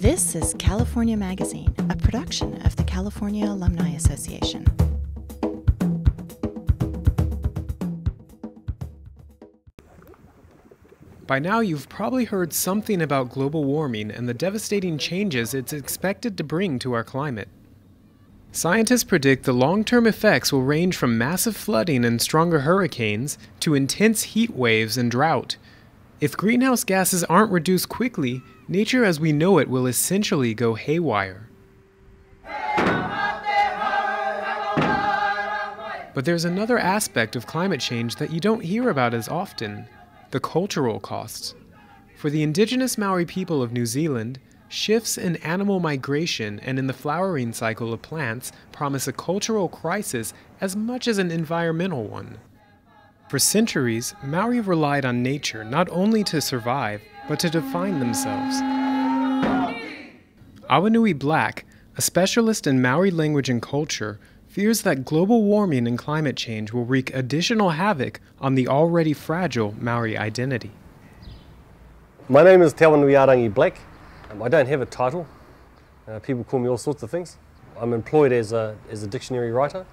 This is California Magazine, a production of the California Alumni Association. By now, you've probably heard something about global warming and the devastating changes it's expected to bring to our climate. Scientists predict the long-term effects will range from massive flooding and stronger hurricanes to intense heat waves and drought. If greenhouse gases aren't reduced quickly, nature as we know it will essentially go haywire. But there's another aspect of climate change that you don't hear about as often: the cultural costs. For the indigenous Maori people of New Zealand, shifts in animal migration and in the flowering cycle of plants promise a cultural crisis as much as an environmental one. For centuries, Maori relied on nature not only to survive, but to define themselves. Awanui Black, a specialist in Maori language and culture, fears that global warming and climate change will wreak additional havoc on the already fragile Maori identity. My name is Te Awanui Black. I don't have a title. People call me all sorts of things. I'm employed as a dictionary writer.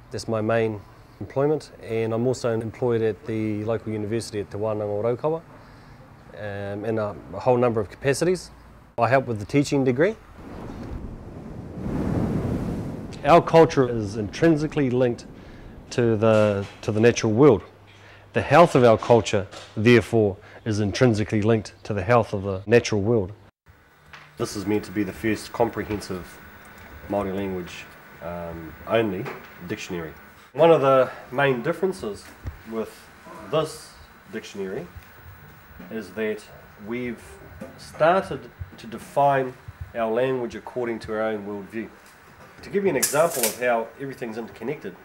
That's my main employment, and I'm also employed at the local university at Te Wānanga Raukawa in a whole number of capacities. I help with the teaching degree. Our culture is intrinsically linked to the natural world. The health of our culture, therefore, is intrinsically linked to the health of the natural world. This is meant to be the first comprehensive Māori language only dictionary. One of the main differences with this dictionary is that we've started to define our language according to our own worldview. To give you an example of how everything's interconnected,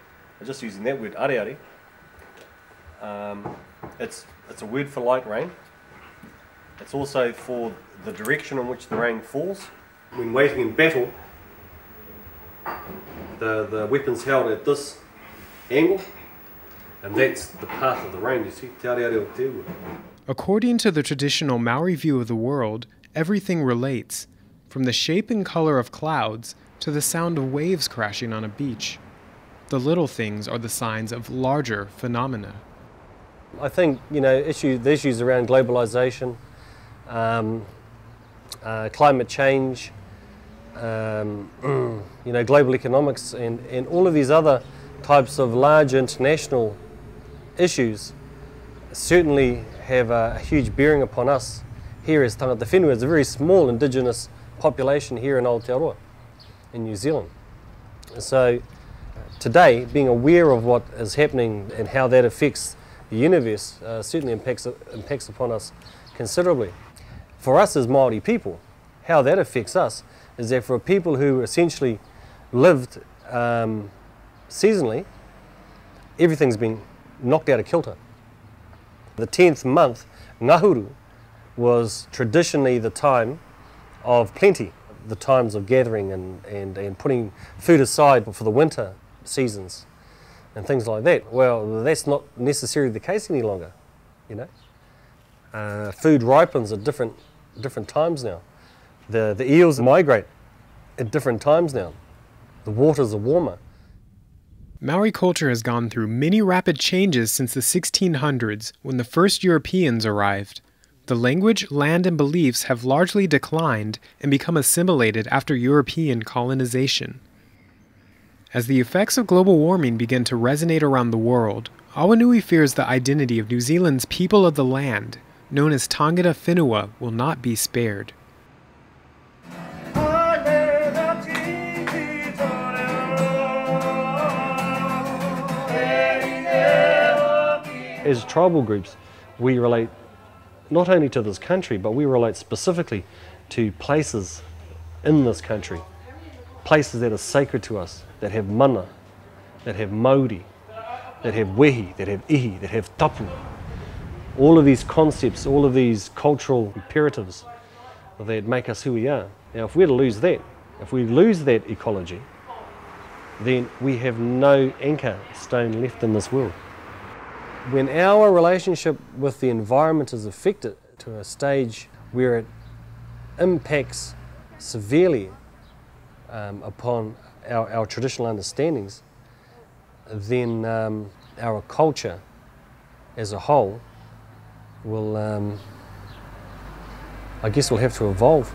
just using that word, areare, it's a word for light rain. It's also for the direction in which the rain falls. When waiting in battle, the weapon's held at this angle, and that's the path of the rain, you see. According to the traditional Maori view of the world, everything relates, from the shape and color of clouds to the sound of waves crashing on a beach. The little things are the signs of larger phenomena. I think, the issues around globalization, climate change, global economics, and all of these other types of large international issues certainly have a huge bearing upon us here as tangata whenua. It's a very small indigenous population here in Aotearoa, in New Zealand. So today, being aware of what is happening and how that affects the universe certainly impacts upon us considerably. For us as Māori people, how that affects us is that for people who essentially lived seasonally, everything's been knocked out of kilter. The 10th month, Ngahuru, was traditionally the time of plenty, the times of gathering and putting food aside for the winter seasons and things like that. Well, that's not necessarily the case any longer, Food ripens at different times now. The eels migrate at different times now. The waters are warmer. Maori culture has gone through many rapid changes since the 1600s, when the first Europeans arrived. The language, land, and beliefs have largely declined and become assimilated after European colonization. As the effects of global warming begin to resonate around the world, Awanui fears the identity of New Zealand's people of the land, known as tangata whenua, will not be spared. As tribal groups, we relate not only to this country, but we relate specifically to places in this country, places that are sacred to us, that have mana, that have mauri, that have wehi, that have ihi, that have tapu. All of these concepts, all of these cultural imperatives that make us who we are. Now, if we're to lose that, if we lose that ecology, then we have no anchor stone left in this world. When our relationship with the environment is affected to a stage where it impacts severely upon our traditional understandings, then our culture as a whole will, I guess, will have to evolve.